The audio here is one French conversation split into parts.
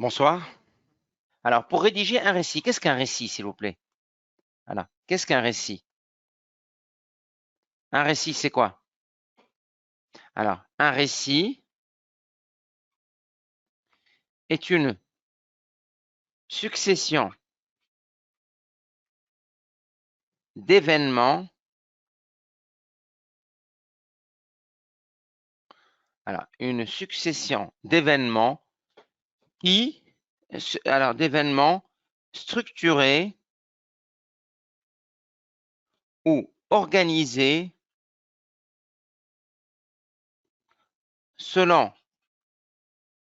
Bonsoir. Alors, pour rédiger un récit, qu'est-ce qu'un récit, s'il vous plaît? Voilà. Qu'est-ce qu'un récit? Un récit, c'est quoi? Alors, un récit est une succession d'événements. Alors, une succession d'événements d'événements structurés ou organisés selon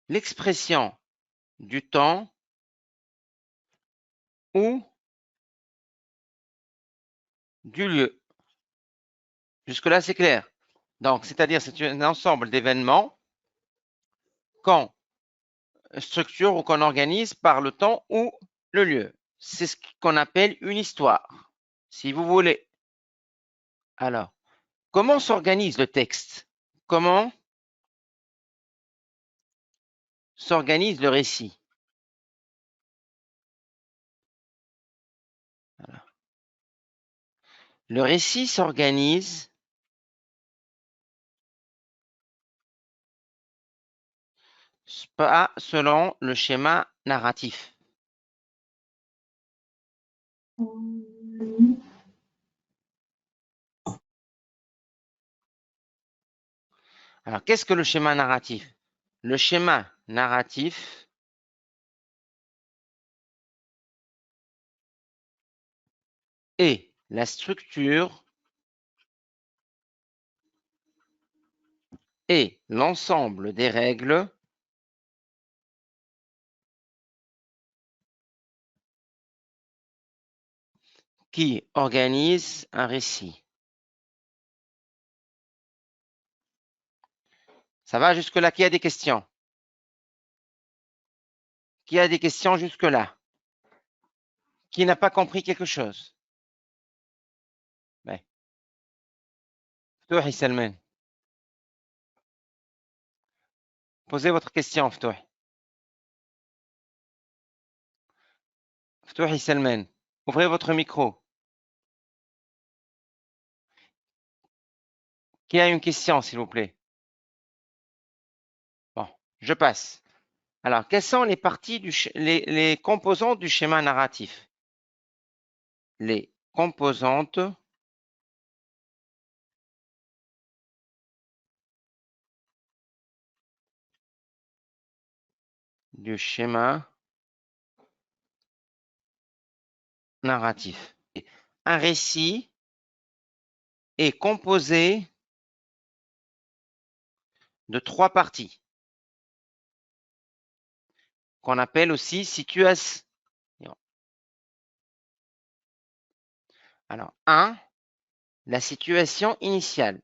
l'expression du temps ou du lieu. Jusque-là, c'est clair. Donc, c'est-à-dire, c'est un ensemble d'événements qu'on structure ou qu'on organise par le temps ou le lieu. C'est ce qu'on appelle une histoire, si vous voulez. Alors, comment s'organise le texte? Comment s'organise le récit? Alors, le récit s'organise pas selon le schéma narratif. Alors, qu'est-ce que le schéma narratif? Le schéma narratif est la structure et l'ensemble des règles qui organisent un récit. Ça va jusque-là? Qui a des questions? Qui a des questions jusque-là? Qui n'a pas compris quelque chose? Ouais. Ftouhi Salman. Posez votre question, Ftouhi. Ftouhi Salman. Ouvrez votre micro. Qui a une question, s'il vous plaît? Bon, je passe. Alors, quelles sont les parties les composantes du schéma narratif? Les composantes du schéma narratif. Un récit est composé de 3 parties qu'on appelle aussi situation. Alors, 1, la situation initiale.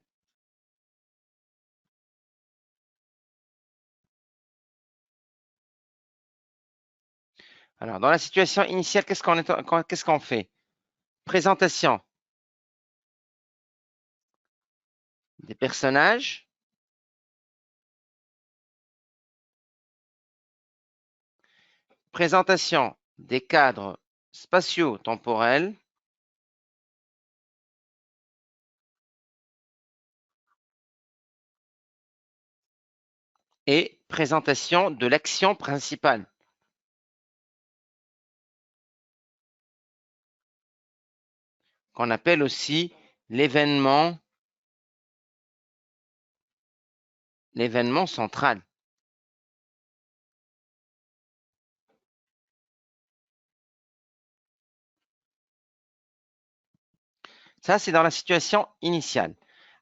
Alors, dans la situation initiale, qu'est-ce qu'on fait? Présentation des personnages, présentation des cadres spatio-temporels, et présentation de l'action principale, qu'on appelle aussi l'événement central. Ça, c'est dans la situation initiale.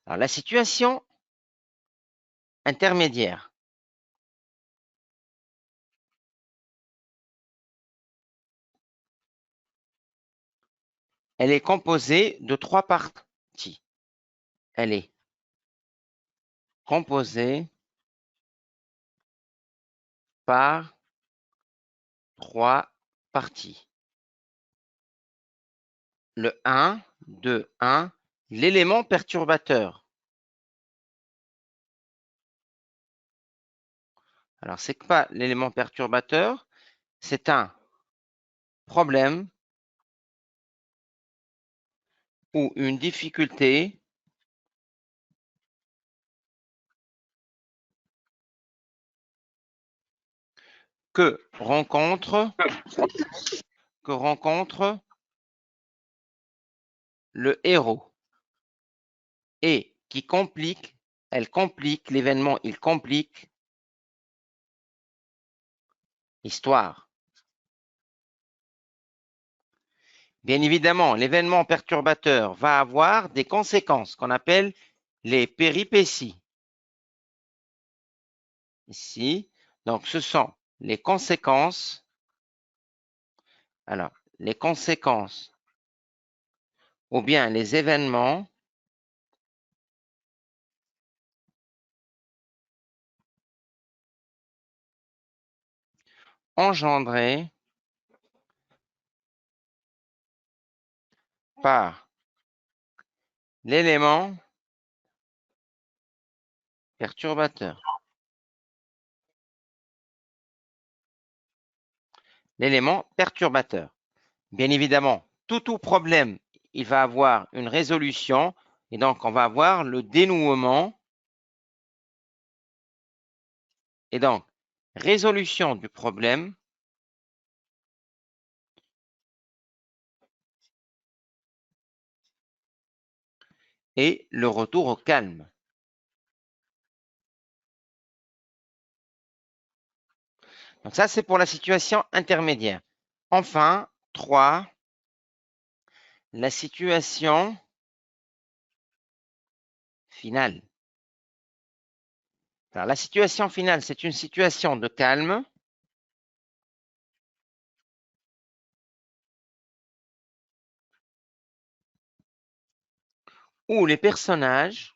Alors, la situation intermédiaire. Elle est composée de 3 parties. Elle est composée par 3 parties. Le 1, 2, 1, l'élément perturbateur. Alors, c'est quoi l'élément perturbateur? c'est un problème ou une difficulté que rencontre le héros et qui complique, l'événement, il complique l'histoire. Bien évidemment, l'événement perturbateur va avoir des conséquences qu'on appelle les péripéties. Ici, donc ce sont les conséquences. Alors, les conséquences ou bien les événements engendrés par l'élément perturbateur. L'élément perturbateur. Bien évidemment, tout problème, il va avoir une résolution et donc on va avoir le dénouement. Et donc, résolution du problème et le retour au calme. Donc ça, c'est pour la situation intermédiaire. Enfin, 3, la situation finale. Alors, la situation finale, c'est une situation de calme où les personnages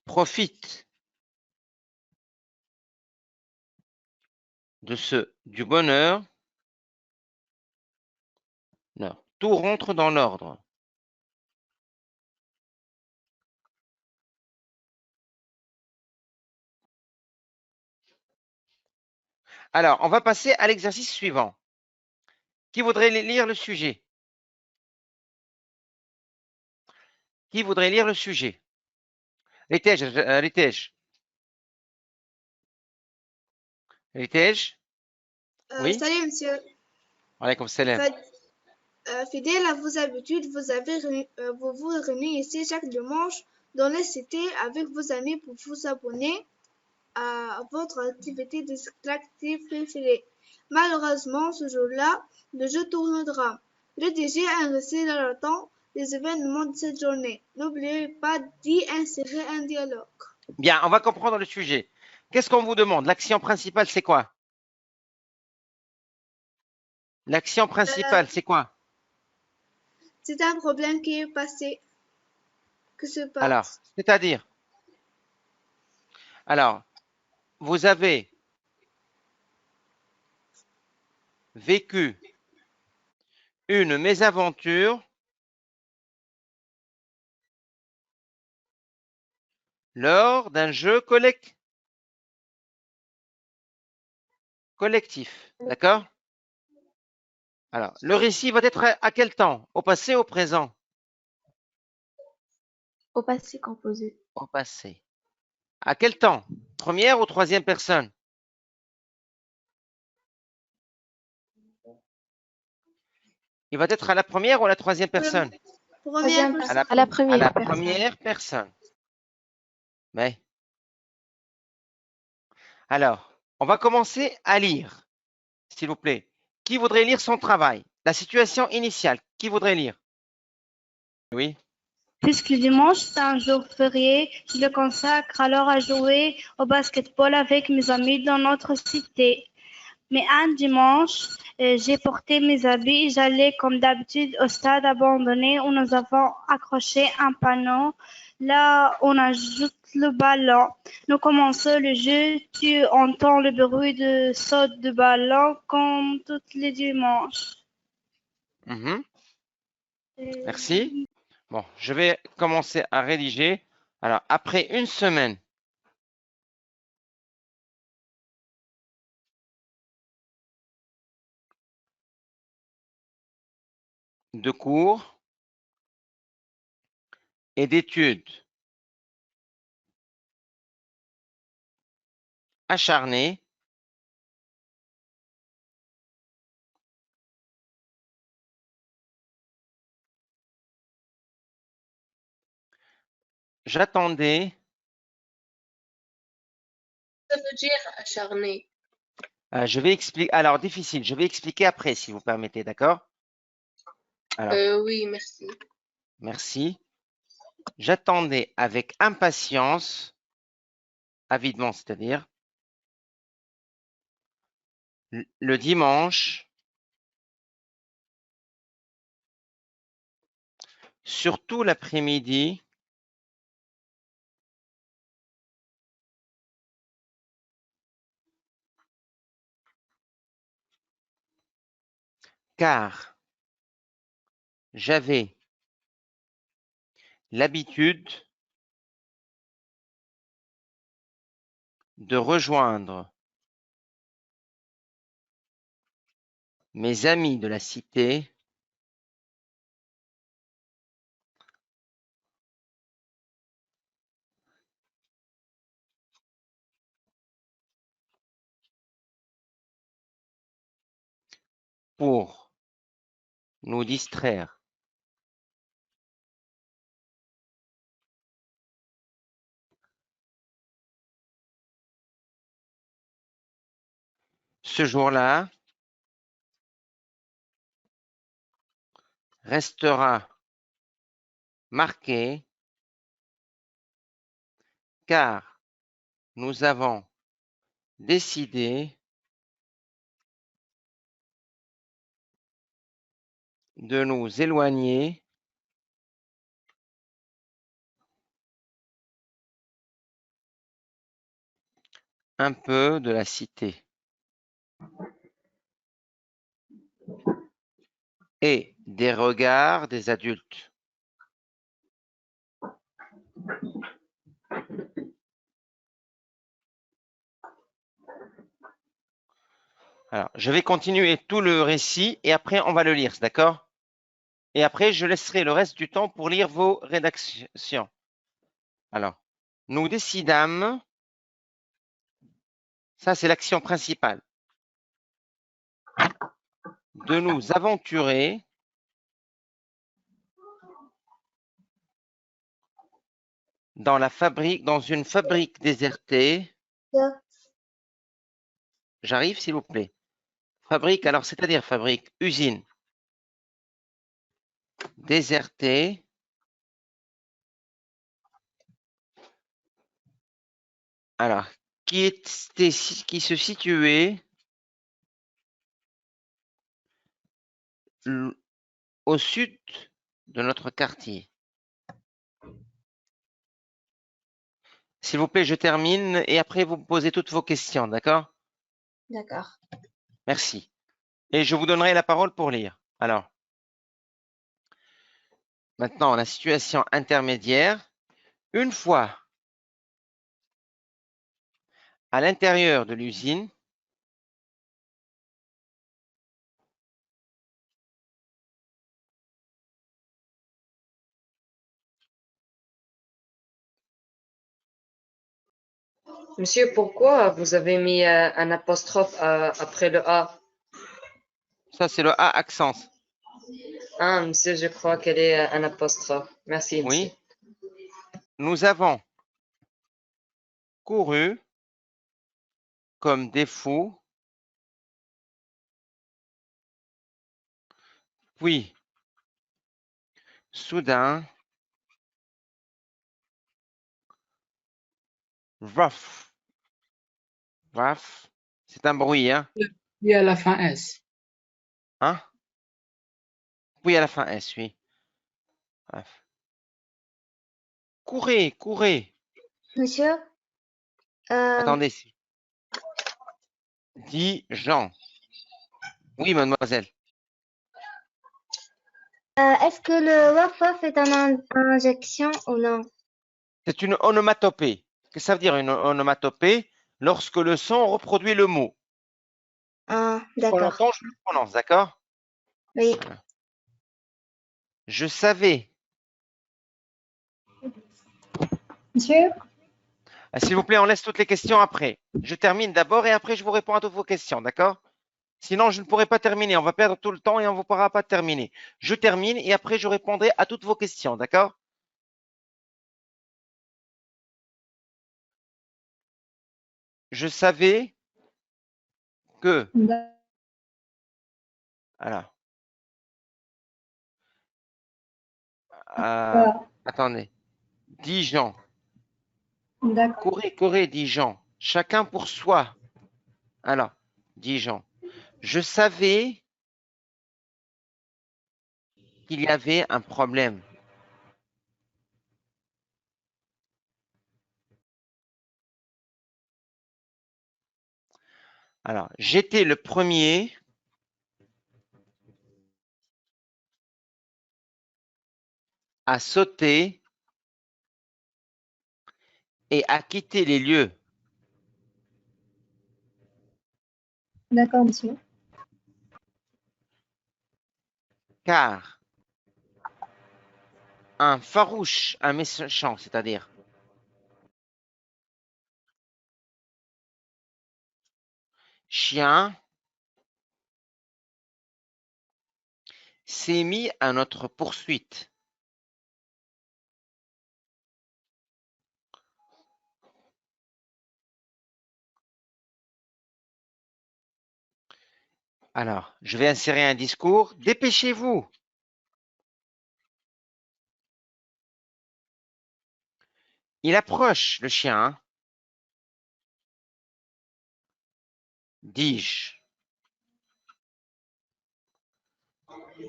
profitent du bonheur. Non, tout rentre dans l'ordre. Alors, on va passer à l'exercice suivant. Qui voudrait lire le sujet? Qui voudrait lire le sujet? Ritesh. Oui? Salut, monsieur. Alaykoum salam. Fidèle à vos habitudes, vous vous réunissez chaque dimanche dans la cité avec vos amis pour vous abonner à votre activité distractive préférée. Malheureusement, ce jour-là, le jeu tournera. Le DG a resté dans le temps des événements de cette journée. N'oubliez pas d'y insérer un dialogue. Bien, on va comprendre le sujet. Qu'est-ce qu'on vous demande? L'action principale, c'est quoi? L'action principale, c'est quoi? C'est un problème qui est passé, que se Alors, passe. c'est-à-dire, alors, vous avez vécu une mésaventure lors d'un jeu collectif. D'accord? Alors, le récit va être à quel temps? Au passé ou au présent? Au passé composé. Au passé. À quel temps? Première ou troisième personne? Il va être à la première ou à la troisième personne? Première personne. À la À première la personne. première personne. Mais, alors, on va commencer à lire, s'il vous plaît. Qui voudrait lire son travail? La situation initiale, qui voudrait lire? Oui. Puisque le dimanche, c'est un jour férié, je le consacre alors à jouer au basketball avec mes amis dans notre cité. Mais un dimanche, j'ai porté mes habits et j'allais comme d'habitude au stade abandonné où nous avons accroché un panneau. Là, on ajoute le ballon. Nous commençons le jeu. Tu entends le bruit de saut de ballon comme tous les dimanches. Merci. Bon, je vais commencer à rédiger. Alors, après une semaine de cours et d'études acharnées, j'attendais. Ça veut dire acharné. Je vais expliquer. Alors, difficile. Je vais expliquer après, si vous permettez, d'accord? Alors, Oui, merci. merci. J'attendais avec impatience, avidement, c'est-à-dire, le dimanche, surtout l'après-midi, car j'avais l'habitude de rejoindre mes amis de la cité pour nous distraire. Ce jour-là restera marqué car nous avons décidé de nous éloigner un peu de la cité et des regards des adultes. Alors, je vais continuer tout le récit et après on va le lire, d'accord? Et après, je laisserai le reste du temps pour lire vos rédactions. Alors, nous décidâmes, ça c'est l'action principale, de nous aventurer dans une fabrique désertée. J'arrive, s'il vous plaît. Fabrique, alors c'est-à-dire fabrique, usine désertée alors, qui se situait au sud de notre quartier. S'il vous plaît, je termine et après vous me posez toutes vos questions, d'accord? D'accord. Merci. Et je vous donnerai la parole pour lire. Alors, maintenant, la situation intermédiaire. Une fois à l'intérieur de l'usine, Monsieur, pourquoi vous avez mis un apostrophe après le A? ça c'est le A accent. Ah, monsieur, je crois qu'elle est un apostrophe. Merci, monsieur. Oui. Nous avons couru comme des fous, puis soudain, vaf, vaf, c'est un bruit, hein? Oui, à la fin S. Hein? Oui, à la fin S, oui. Vaf. Courez, courez. Monsieur, Attendez, dit Jean. Oui, mademoiselle. est-ce que le waf-waf est en injection ou non? C'est une onomatopée. Qu'est-ce que ça veut dire une onomatopée? Lorsque le son reproduit le mot. Ah, On d'accord. l'entend, je le prononce, d'accord? Oui. Je savais. Monsieur? Ah, s'il vous plaît, on laisse toutes les questions après. Je termine d'abord et après, je vous réponds à toutes vos questions, d'accord? Sinon, je ne pourrai pas terminer. On va perdre tout le temps et on ne pourra pas terminer. Je termine et après, je répondrai à toutes vos questions, d'accord? Je savais que. Alors, attendez. Dijon. D'accord. Corée, Dijon. Chacun pour soi. Alors, Dijon. Je savais qu'il y avait un problème. Alors, j'étais le premier à sauter et à quitter les lieux. D'accord, monsieur. Car un farouche, un méchant, c'est-à-dire chien, s'est mis à notre poursuite. Alors, je vais insérer un discours. Dépêchez-vous. Il approche, le chien, hein, dis-je.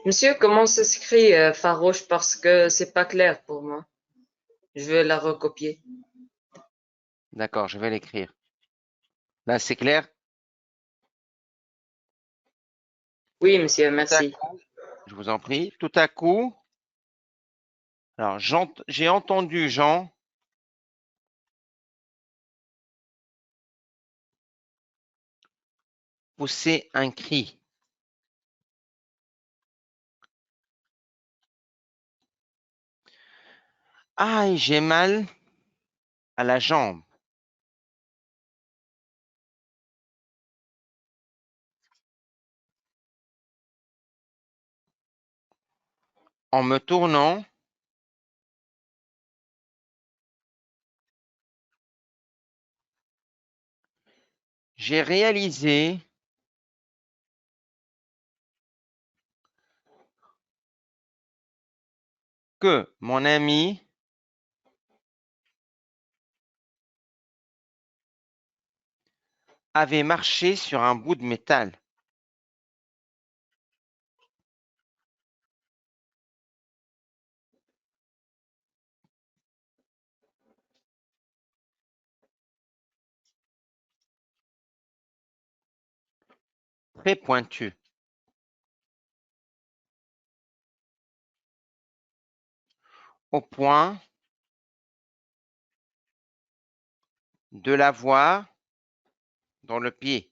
Monsieur, comment s'écrit farouche parce que c'est pas clair pour moi. Je vais la recopier. D'accord, je vais l'écrire. Là, c'est clair? Oui, monsieur, Tout à merci. coup, je vous en prie. Tout à coup, alors j'ai entendu Jean pousser un cri. Aïe, j'ai mal à la jambe. En me tournant, j'ai réalisé que mon ami avait marché sur un bout de métal. Très pointu. Au point de l'avoir dans le pied.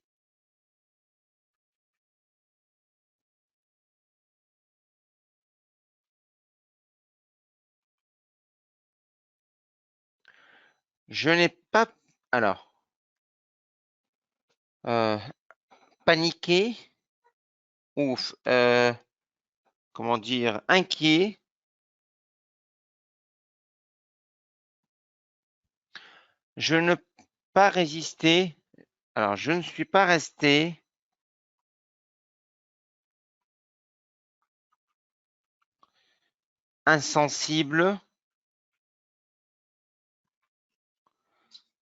Je n'ai pas, alors, paniqué ou, comment dire, inquiet. Je ne pas résisté. Alors, je ne suis pas resté insensible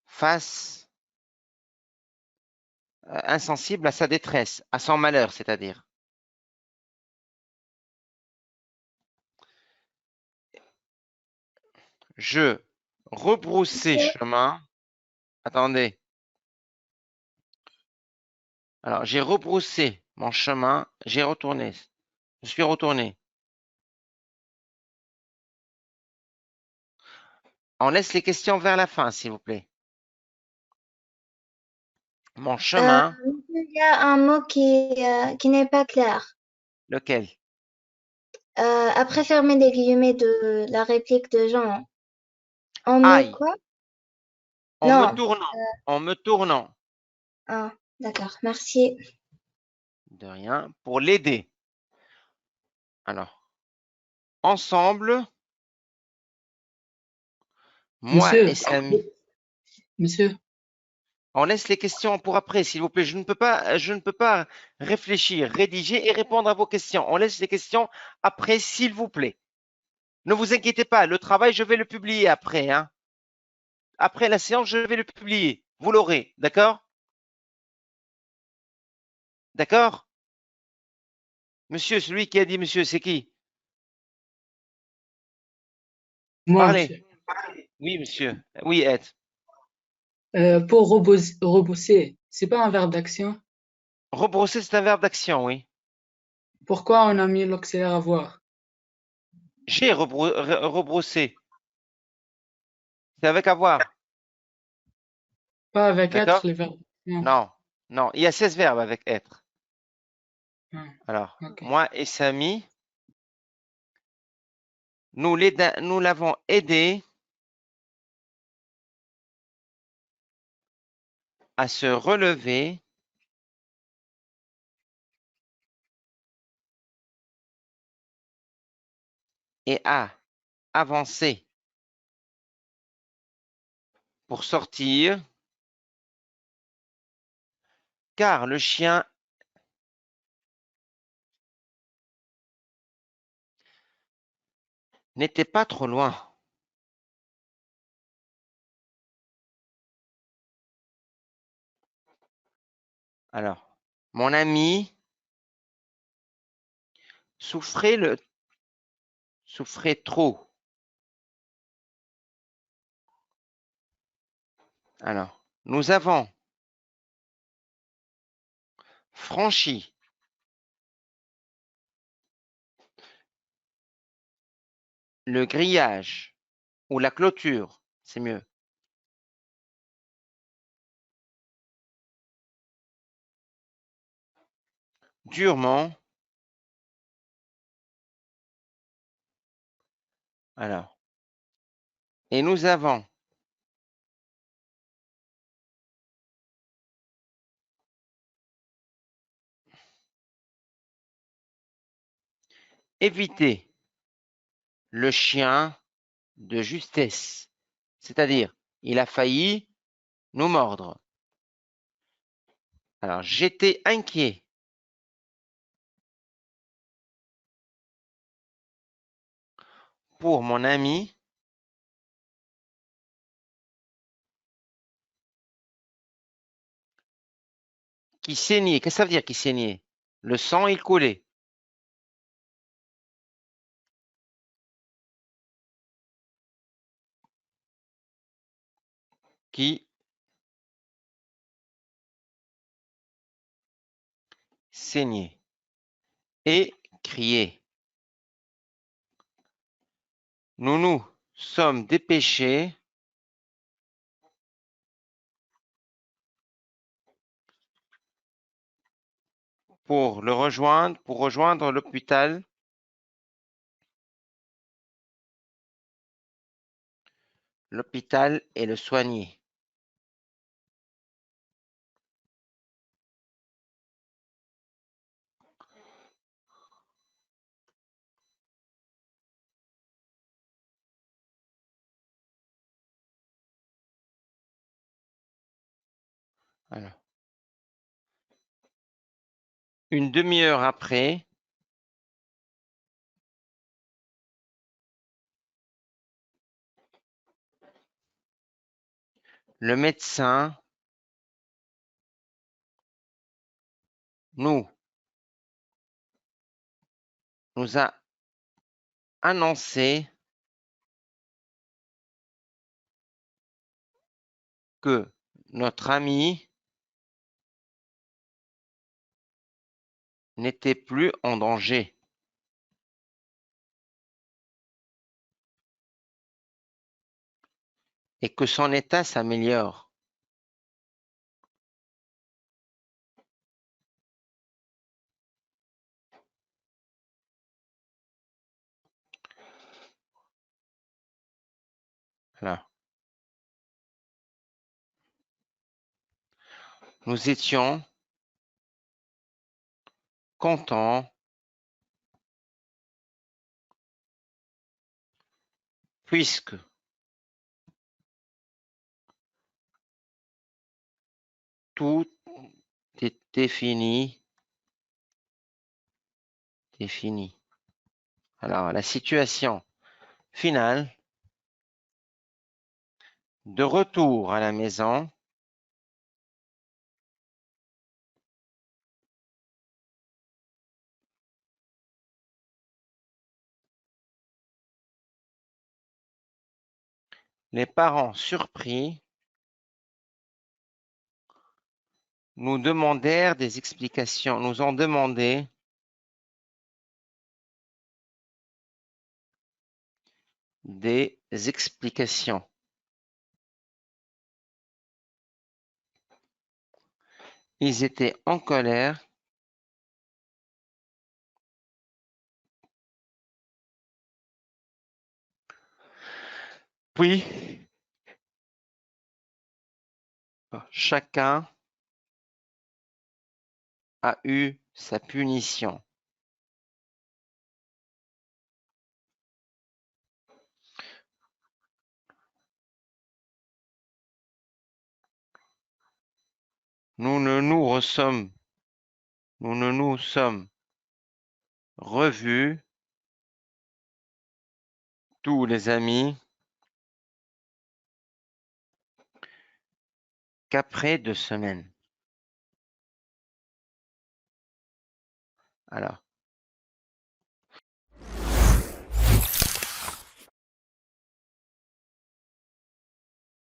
face, insensible à sa détresse, à son malheur, c'est-à-dire. Je rebroussais chemin. Attendez. Alors, j'ai rebroussé mon chemin. J'ai retourné. Je suis retourné. On laisse les questions vers la fin, s'il vous plaît. Mon chemin. Il y a un mot qui n'est pas clair. Lequel? Après fermer les guillemets de la réplique de Jean. En me Aïe. quoi? En Non. me tournant. En me tournant. Ah, d'accord, merci. De rien. Pour l'aider. Alors, ensemble, moi Monsieur, et Samy. monsieur, On laisse les questions pour après, s'il vous plaît. Je ne peux pas réfléchir, rédiger et répondre à vos questions. On laisse les questions après, s'il vous plaît. Ne vous inquiétez pas, le travail, je vais le publier après. Hein. Après la séance, je vais le publier. Vous l'aurez, d'accord? D'accord? Monsieur, celui qui a dit monsieur, c'est qui? moi, Parlez. monsieur. Oui, monsieur. Oui, Ed. Pour rebousser, c'est pas un verbe d'action. Rebrosser, c'est un verbe d'action, oui. Pourquoi on a mis l'auxiliaire avoir? J'ai rebrossé. C'est avec avoir. Pas avec D'accord? être les verbes d'action. Non, non. Il y a 16 verbes avec être. Ah, Alors, ok. moi et Samy, nous l'avons aidé à se relever et à avancer pour sortir, car le chien n'était pas trop loin. Alors, mon ami souffrait trop. Alors, nous avons franchi le grillage ou la clôture, c'est mieux. Durement. Alors, et nous avons évité le chien de justesse, c'est-à-dire, il a failli nous mordre. Alors, j'étais inquiet pour mon ami qui saignait. Qu'est-ce que ça veut dire qui saignait? Le sang, il coulait. Qui saignait et criait. Nous nous sommes dépêchés pour rejoindre l'hôpital. L'hôpital et le soigner. Voilà. Une demi-heure après, le médecin nous a annoncé que notre ami n'était plus en danger. et que son état s'améliore. Voilà. Nous étions contents puisque tout était fini. Alors, la situation finale, de retour à la maison, les parents surpris nous demandèrent des explications, nous ont demandé des explications. Ils étaient en colère. Puis, chacun a eu sa punition. Nous ne nous sommes revus, tous les amis, qu'après 2 semaines. Alors,